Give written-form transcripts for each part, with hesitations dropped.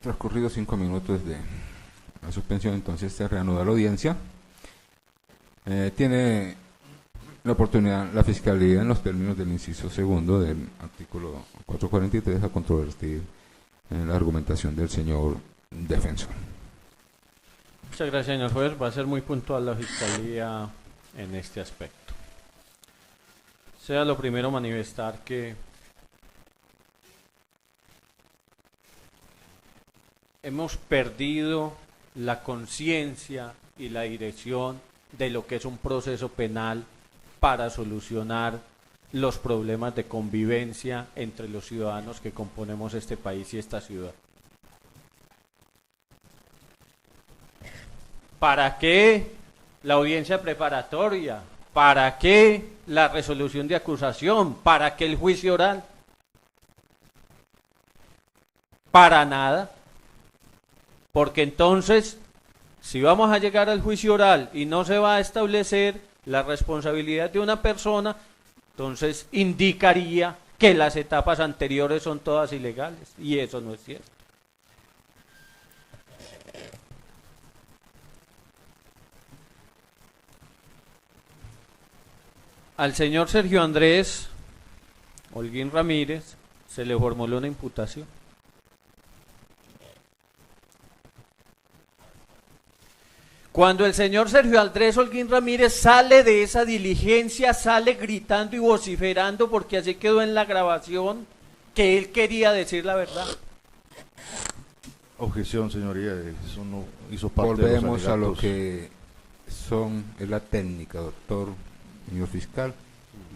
Transcurridos 5 minutos de la suspensión, entonces se reanuda la audiencia. Tiene la oportunidad la Fiscalía, en los términos del inciso segundo del artículo 443, a controvertir la argumentación del señor defensor. Muchas gracias, señor juez. Va a ser muy puntual la Fiscalía en este aspecto. Sea lo primero manifestar que hemos perdido la conciencia y la dirección de lo que es un proceso penal para solucionar los problemas de convivencia entre los ciudadanos que componemos este país y esta ciudad. ¿Para qué la audiencia preparatoria? ¿Para qué la resolución de acusación? ¿Para qué el juicio oral? Para nada. Porque entonces, si vamos a llegar al juicio oral y no se va a establecer la responsabilidad de una persona, entonces indicaría que las etapas anteriores son todas ilegales, y eso no es cierto. Al señor Sergio Andrés Holguín Ramírez se le formuló una imputación. Cuando el señor Sergio Andrés Holguín Ramírez sale de esa diligencia, sale gritando y vociferando, porque así quedó en la grabación, que él quería decir la verdad. Objeción, señoría, eso no hizo parte de los Volvemos a lo alegatos. que es la técnica, doctor, señor fiscal.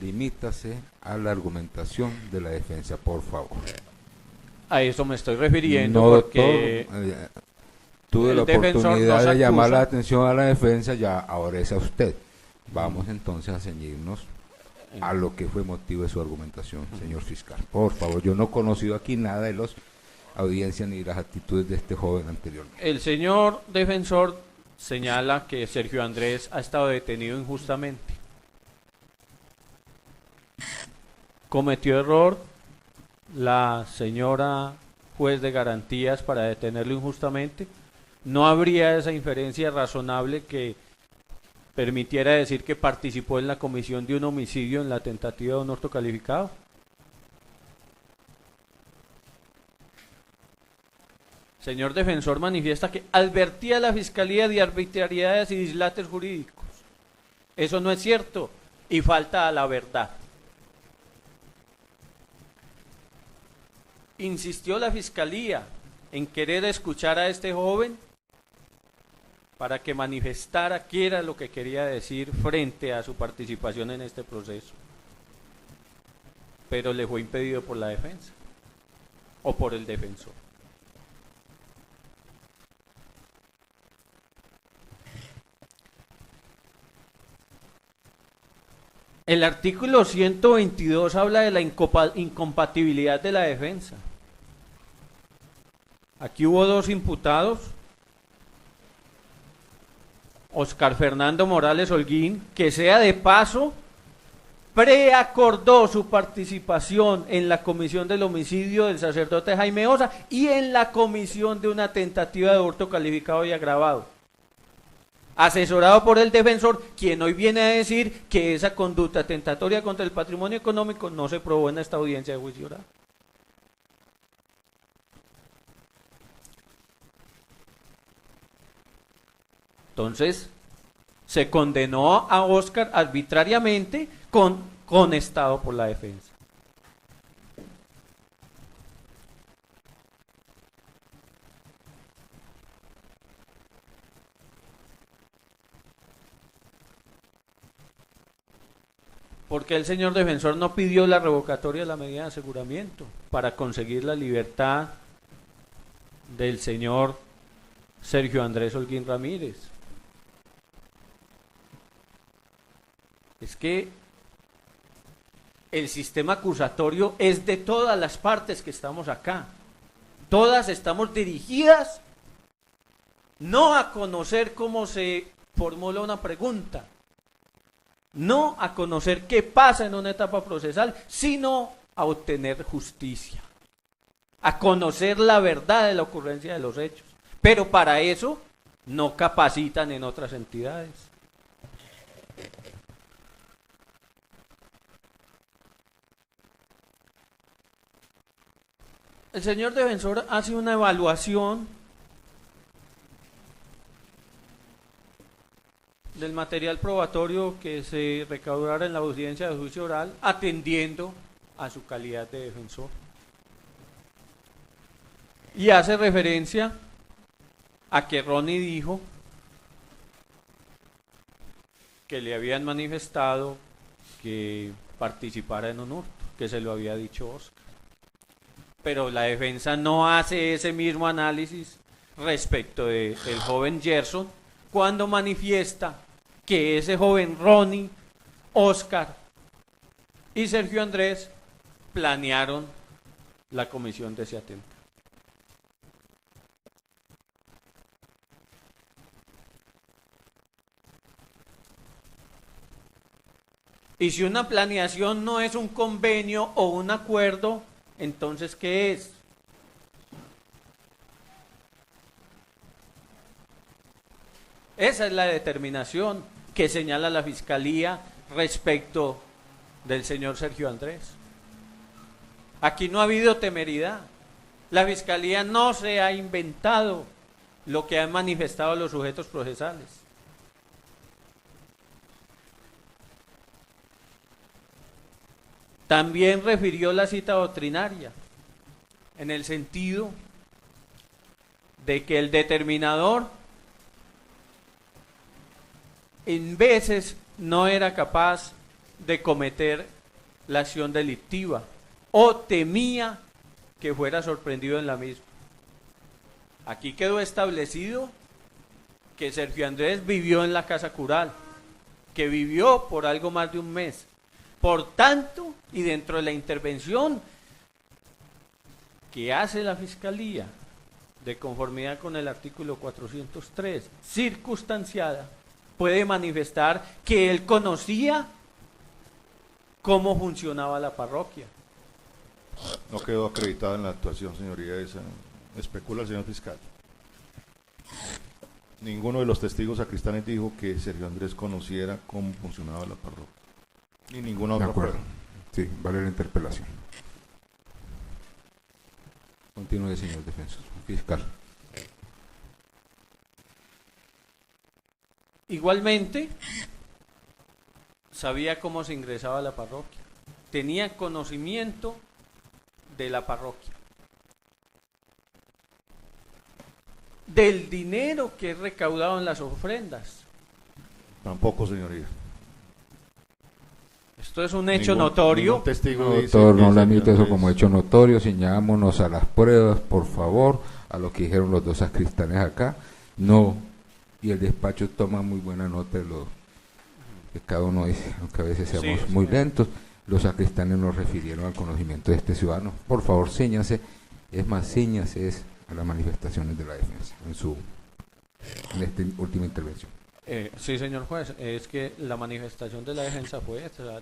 Limítase a la argumentación de la defensa, por favor. A eso me estoy refiriendo, No, porque doctor, tuve el la defensor oportunidad nos de llamar la acusa. atención a la defensa, ya ahora es a usted. Vamos entonces a ceñirnos a lo que fue motivo de su argumentación, señor fiscal. Por favor, yo no he conocido aquí nada de las audiencias ni las actitudes de este joven anteriormente. El señor defensor señala que Sergio Andrés ha estado detenido injustamente. Cometió error la señora juez de garantías para detenerlo injustamente. No habría esa inferencia razonable que permitiera decir que participó en la comisión de un homicidio en la tentativa de un hurto calificado. Señor defensor manifiesta que advertía a la Fiscalía de arbitrariedades y dislates jurídicos. Eso no es cierto y falta a la verdad. Insistió la Fiscalía en querer escuchar a este joven para que manifestara qué era lo que quería decir frente a su participación en este proceso. Pero le fue impedido por la defensa o por el defensor. El artículo 122 habla de la incompatibilidad de la defensa. Aquí hubo dos imputados, Oscar Fernando Morales Holguín, que sea de paso, preacordó su participación en la comisión del homicidio del sacerdote Jaime Osa y en la comisión de una tentativa de hurto calificado y agravado, asesorado por el defensor, quien hoy viene a decir que esa conducta tentatoria contra el patrimonio económico no se probó en esta audiencia de juicio oral. Entonces, se condenó a Oscar arbitrariamente con estado por la defensa. Porque el señor defensor no pidió la revocatoria de la medida de aseguramiento para conseguir la libertad del señor Sergio Andrés Holguín Ramírez. Es que el sistema acusatorio es de todas las partes que estamos acá. Todas estamos dirigidas no a conocer cómo se formula una pregunta, no a conocer qué pasa en una etapa procesal, sino a obtener justicia, a conocer la verdad de la ocurrencia de los hechos. Pero para eso no capacitan en otras entidades. El señor defensor hace una evaluación del material probatorio que se recaudara en la audiencia de juicio oral, atendiendo a su calidad de defensor. Y hace referencia a que Ronnie dijo que le habían manifestado que participara en un hurto, que se lo había dicho Oscar. Pero la defensa no hace ese mismo análisis respecto del joven Gerson, cuando manifiesta que ese joven Ronnie, Oscar y Sergio Andrés planearon la comisión de ese atentado. Y si una planeación no es un convenio o un acuerdo, entonces ¿qué es? Esa es la determinación que señala la Fiscalía respecto del señor Sergio Andrés. Aquí no ha habido temeridad. La Fiscalía no se ha inventado lo que han manifestado los sujetos procesales. También refirió la cita doctrinaria, en el sentido de que el determinador en veces no era capaz de cometer la acción delictiva o temía que fuera sorprendido en la misma. Aquí quedó establecido que Sergio Andrés vivió en la casa cural, que vivió por algo más de un mes. Por tanto, y dentro de la intervención que hace la Fiscalía, de conformidad con el artículo 403, circunstanciada, puede manifestar que él conocía cómo funcionaba la parroquia. No quedó acreditado en la actuación, señoría, esa especula el señor fiscal. Ninguno de los testigos sacristanes dijo que Sergio Andrés conociera cómo funcionaba la parroquia. Ni ninguna otra prueba. Sí, vale la interpelación. Continúe, señor defensor fiscal. Igualmente, sabía cómo se ingresaba a la parroquia. Tenía conocimiento de la parroquia. Del dinero que es recaudado en las ofrendas. Tampoco, señoría. Esto es un hecho notorio. Ningún testigo dice Doctor, no que le admite eso Andrés... como hecho notorio. Señámonos a las pruebas, por favor, a lo que dijeron los dos sacristanes acá. No, y el despacho toma muy buena nota de lo que cada uno dice, aunque a veces seamos muy lentos. Los sacristanes nos refirieron al conocimiento de este ciudadano. Por favor, cíñase, es más, cíñase es a las manifestaciones de la defensa en esta última intervención. Sí, señor juez, es que la manifestación de la defensa fue esta,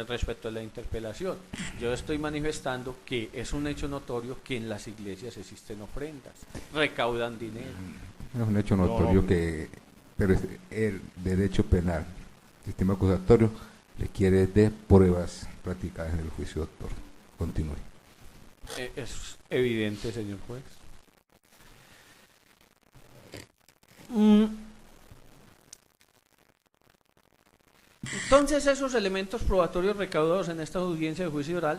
respecto a la interpelación. Yo estoy manifestando que es un hecho notorio que en las iglesias existen ofrendas, recaudan dinero. Es un hecho notorio que pero el derecho penal, el sistema acusatorio, requiere de pruebas practicadas en el juicio, doctor. Continúe. Es evidente, señor juez. Entonces esos elementos probatorios recaudados en esta audiencia de juicio oral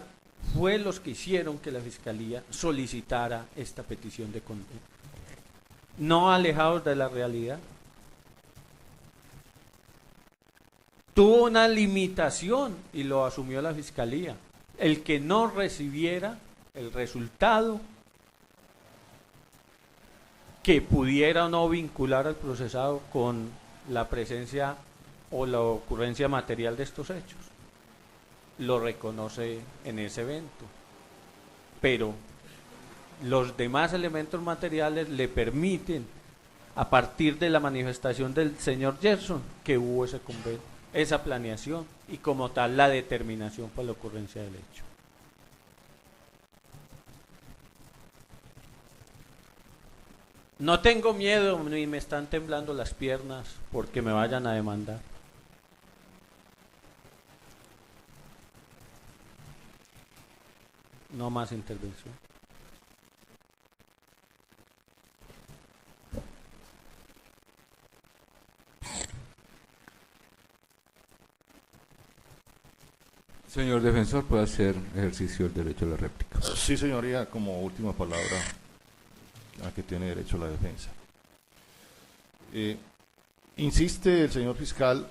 fue los que hicieron que la Fiscalía solicitara esta petición de condena. No alejados de la realidad. Tuvo una limitación y lo asumió la Fiscalía. El que no recibiera el resultado que pudiera o no vincular al procesado con la presencia o la ocurrencia material de estos hechos, lo reconoce en ese evento, pero los demás elementos materiales le permiten, a partir de la manifestación del señor Gerson, que hubo ese convenio, esa planeación y como tal la determinación para la ocurrencia del hecho. No tengo miedo ni me están temblando las piernas porque me vayan a demandar. No más intervención. Señor defensor, puede hacer ejercicio del derecho a la réplica. Sí, señoría, como última palabra a que tiene derecho la defensa. Insiste el señor fiscal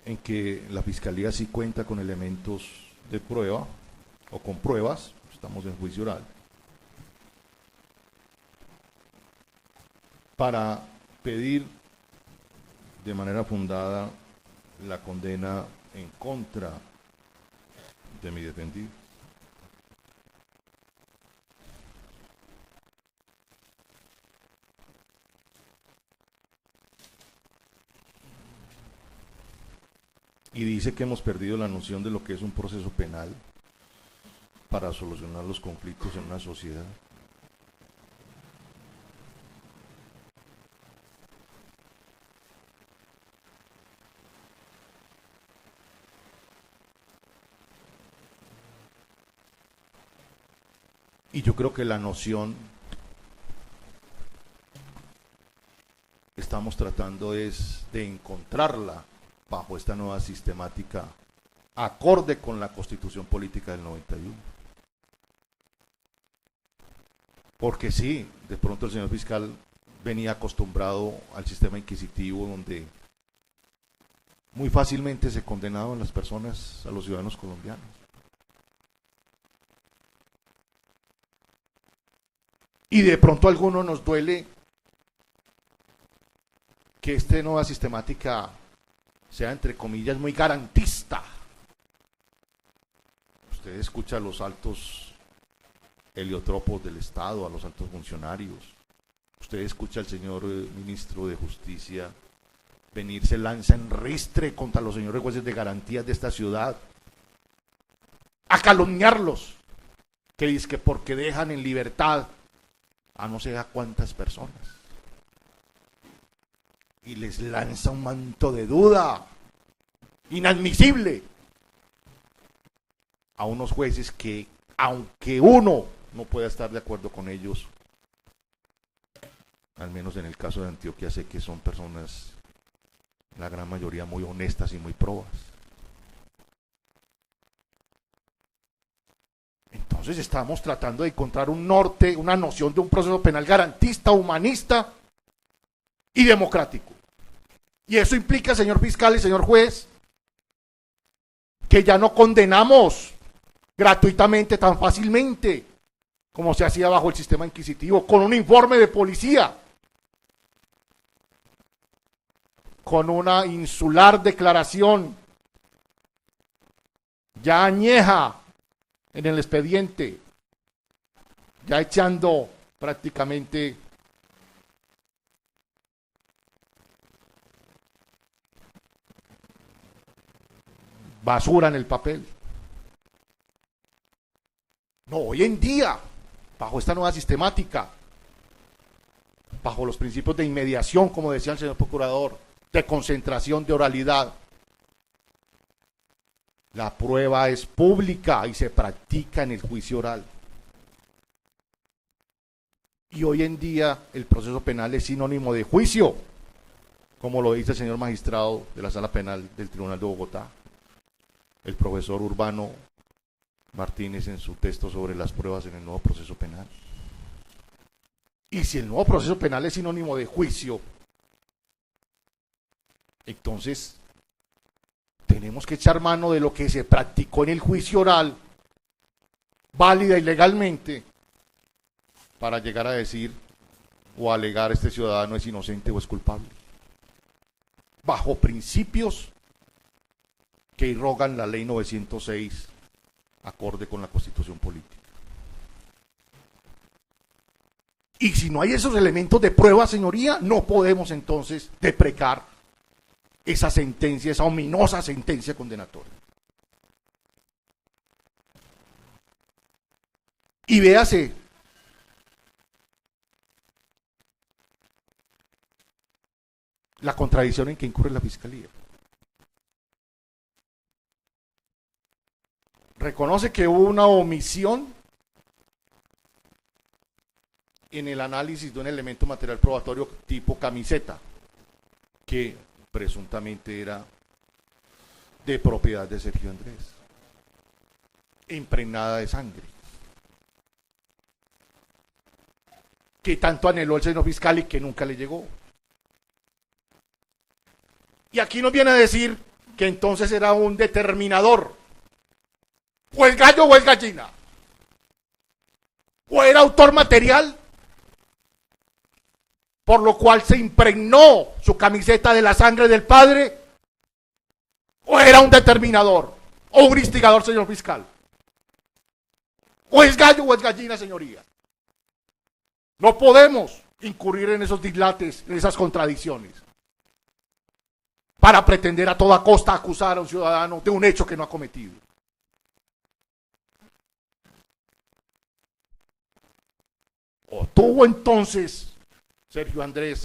en que la fiscalía sí cuenta con elementos de prueba o con pruebas, estamos en juicio oral, para pedir de manera fundada la condena en contra de mi defendido. Y dice que hemos perdido la noción de lo que es un proceso penal para solucionar los conflictos en una sociedad. Y yo creo que la noción estamos tratando es de encontrarla bajo esta nueva sistemática acorde con la Constitución Política del 91. Porque sí, de pronto el señor fiscal venía acostumbrado al sistema inquisitivo donde muy fácilmente se condenaban las personas, a los ciudadanos colombianos. Y de pronto a algunos nos duele que esta nueva sistemática sea, entre comillas, muy garantista. Usted escucha a los altos heliotropos del Estado, a los altos funcionarios. Usted escucha al señor ministro de Justicia venir, se lanza en ristre contra los señores jueces de garantías de esta ciudad, a calumniarlos, que dice que porque dejan en libertad a no sé a cuántas personas. Y les lanza un manto de duda inadmisible a unos jueces que, aunque uno no pueda estar de acuerdo con ellos, al menos en el caso de Antioquia sé que son personas, la gran mayoría, muy honestas y muy probas. Entonces estamos tratando de encontrar un norte, una noción de un proceso penal garantista, humanista y democrático. Y eso implica, señor fiscal y señor juez, que ya no condenamos gratuitamente tan fácilmente como se hacía bajo el sistema inquisitivo, con un informe de policía, con una insular declaración ya añeja en el expediente, ya echando prácticamente basura en el papel. No, hoy en día, bajo esta nueva sistemática, bajo los principios de inmediación, como decía el señor procurador, de concentración, de oralidad, la prueba es pública y se practica en el juicio oral. Y hoy en día el proceso penal es sinónimo de juicio, como lo dice el señor magistrado de la Sala Penal del Tribunal de Bogotá, el profesor Urbano Martínez, en su texto sobre las pruebas en el nuevo proceso penal. Y si el nuevo proceso penal es sinónimo de juicio, entonces tenemos que echar mano de lo que se practicó en el juicio oral, válida y legalmente, para llegar a decir o alegar este ciudadano es inocente o es culpable, bajo principios que irrogan la ley 906, acorde con la Constitución Política. Y si no hay esos elementos de prueba, señoría, no podemos entonces deprecar esa sentencia, esa ominosa sentencia condenatoria. Y véase, la contradicción en que incurre la Fiscalía. Reconoce que hubo una omisión en el análisis de un elemento material probatorio tipo camiseta, que presuntamente era de propiedad de Sergio Andrés, impregnada de sangre, que tanto anheló el señor fiscal y que nunca le llegó. Y aquí nos viene a decir que entonces era un determinador, o es gallo o es gallina, o era autor material, por lo cual se impregnó su camiseta de la sangre del padre, o era un determinador, o un instigador, señor fiscal. O es gallo o es gallina, señoría. No podemos incurrir en esos dislates, en esas contradicciones, para pretender a toda costa acusar a un ciudadano de un hecho que no ha cometido. O tuvo entonces Sergio Andrés